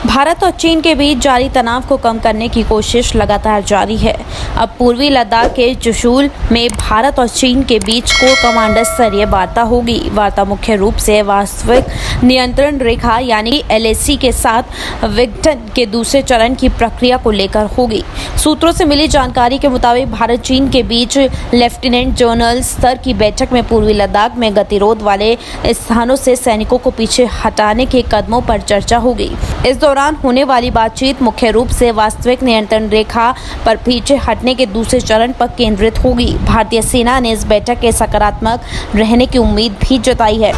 भारत और चीन के बीच जारी तनाव को कम करने की कोशिश लगातार जारी है। अब पूर्वी लद्दाख के चुशूल में भारत और चीन के बीच कोर कमांडर स्तरीय वार्ता होगी। वार्ता मुख्य रूप से वास्तविक नियंत्रण रेखा यानी LAC के साथ विघटन के दूसरे चरण की प्रक्रिया को लेकर होगी। सूत्रों से मिली जानकारी के मुताबिक भारत चीन के बीच लेफ्टिनेंट जनरल स्तर की बैठक में पूर्वी लद्दाख में गतिरोध वाले स्थानों से सैनिकों को पीछे हटाने के कदमों पर चर्चा होगी। इस दौरान होने वाली बातचीत मुख्य रूप से वास्तविक नियंत्रण रेखा पर पीछे हटने के दूसरे चरण पर केंद्रित होगी। भारतीय सेना ने इस बैठक के सकारात्मक रहने की उम्मीद भी जताई है।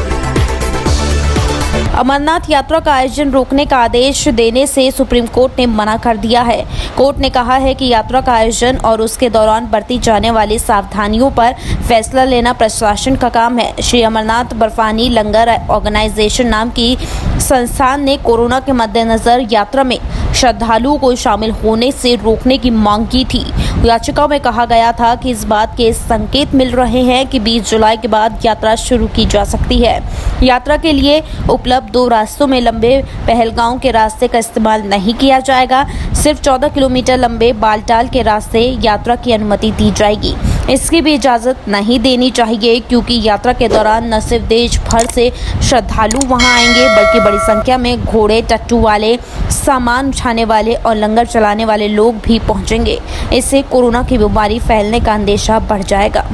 अमरनाथ यात्रा का आयोजन रोकने का आदेश देने से सुप्रीम कोर्ट ने मना कर दिया है। कोर्ट ने कहा है कि यात्रा का आयोजन और उसके दौरान बरती जाने वाली सावधानियों पर फैसला लेना प्रशासन का काम है। श्री अमरनाथ बर्फानी लंगर ऑर्गेनाइजेशन नाम की संस्थान ने कोरोना के मद्देनजर यात्रा में श्रद्धालुओं को शामिल होने से रोकने की मांग की थी। याचिका में कहा गया था कि इस बात के संकेत मिल रहे हैं कि 20 जुलाई के बाद यात्रा शुरू की जा सकती है। यात्रा के लिए उपलब्ध 2 रास्तों में लंबे पहलगांव के रास्ते का इस्तेमाल नहीं किया जाएगा। सिर्फ 14 किलोमीटर लंबे बालटाल के रास्ते यात्रा की अनुमति दी जाएगी। इसकी भी इजाज़त नहीं देनी चाहिए क्योंकि यात्रा के दौरान न सिर्फ देश भर से श्रद्धालु वहां आएंगे बल्कि बड़ी संख्या में घोड़े, टट्टू वाले, सामान उठाने वाले और लंगर चलाने वाले लोग भी पहुंचेंगे। इससे कोरोना की बीमारी फैलने का अंदेशा बढ़ जाएगा।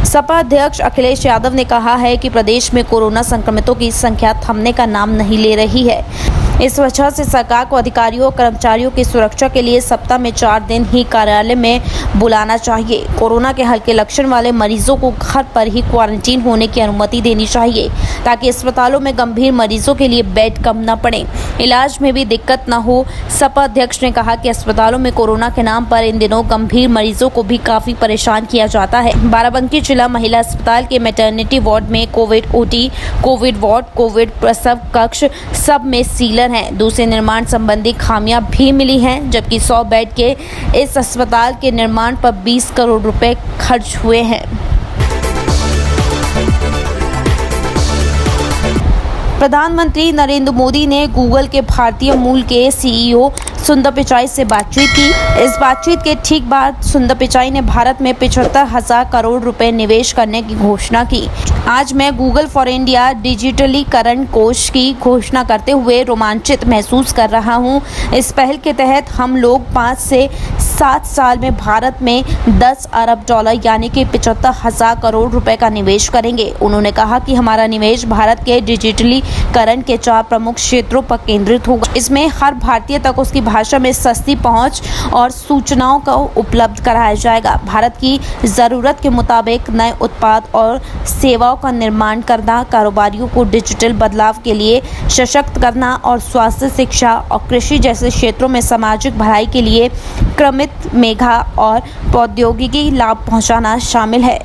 सपा अध्यक्ष अखिलेश यादव ने कहा है कि प्रदेश में कोरोना संक्रमितों की संख्या थमने का नाम नहीं ले रही है। इस वजह से सरकार को अधिकारियों और कर्मचारियों की सुरक्षा के लिए सप्ताह में 4 दिन ही कार्यालय में बुलाना चाहिए। कोरोना के हल्के लक्षण वाले मरीजों को घर पर ही क्वारंटीन होने की अनुमति देनी चाहिए ताकि अस्पतालों में गंभीर मरीजों के लिए बेड कम न पड़े, इलाज में भी दिक्कत न हो। सपा अध्यक्ष ने कहा कि अस्पतालों में कोरोना के नाम पर इन दिनों गंभीर मरीजों को भी काफी परेशान किया जाता है। बाराबंकी जिला महिला अस्पताल के मैटरनिटी वार्ड में Covid OT, Covid ward, Covid प्रसव कक्ष सब में सीलर हैं। दूसरे निर्माण संबंधी खामियां भी मिली हैं, जबकि 100 बेड के इस अस्पताल के निर्माण पर 20 करोड़ रुपए खर्च हुए हैं। प्रधानमंत्री नरेंद्र मोदी ने गूगल के भारतीय मूल के CEO सुंदर पिचाई से बातचीत की। इस बातचीत के ठीक बाद सुंदर पिचाई ने भारत में 75,000 करोड़ रुपए निवेश करने की घोषणा की। आज मैं गूगल फॉर इंडिया डिजिटलीकरण कोष की घोषणा करते हुए रोमांचित महसूस कर रहा हूं। इस पहल के तहत हम लोग 5 से 7 साल में भारत में $10 अरब यानी कि 75,000 करोड़ रुपए का निवेश करेंगे। उन्होंने कहा कि हमारा निवेश भारत के डिजिटलीकरण के 4 प्रमुख क्षेत्रों पर केंद्रित होगा। इसमें हर भारतीय तक उसकी भाषा में सस्ती पहुंच और सूचनाओं को उपलब्ध कराया जाएगा। भारत की ज़रूरत के मुताबिक नए उत्पाद और सेवाओं का निर्माण करना, कारोबारियों को डिजिटल बदलाव के लिए सशक्त करना और स्वास्थ्य, शिक्षा और कृषि जैसे क्षेत्रों में सामाजिक भलाई के लिए क्रमित मेगा और प्रौद्योगिकी लाभ पहुंचाना शामिल है।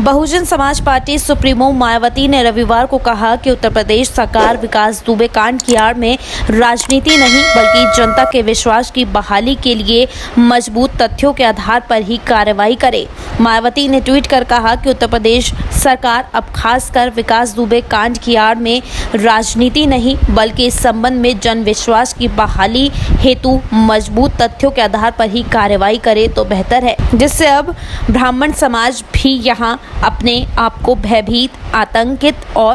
बहुजन समाज पार्टी सुप्रीमो मायावती ने रविवार को कहा कि उत्तर प्रदेश सरकार विकास दुबे कांड की आड़ में राजनीति नहीं बल्कि जनता के विश्वास की बहाली के लिए मजबूत तथ्यों के आधार पर ही कार्रवाई करे। मायावती ने ट्वीट कर कहा कि उत्तर प्रदेश सरकार अब खासकर विकास दुबे कांड की आड़ में राजनीति नहीं बल्कि इस संबंध में जन विश्वास की बहाली हेतु मजबूत तथ्यों के आधार पर ही कार्रवाई करे तो बेहतर है, जिससे अब ब्राह्मण समाज भी यहाँ अपने आप को भयभीत, आतंकित और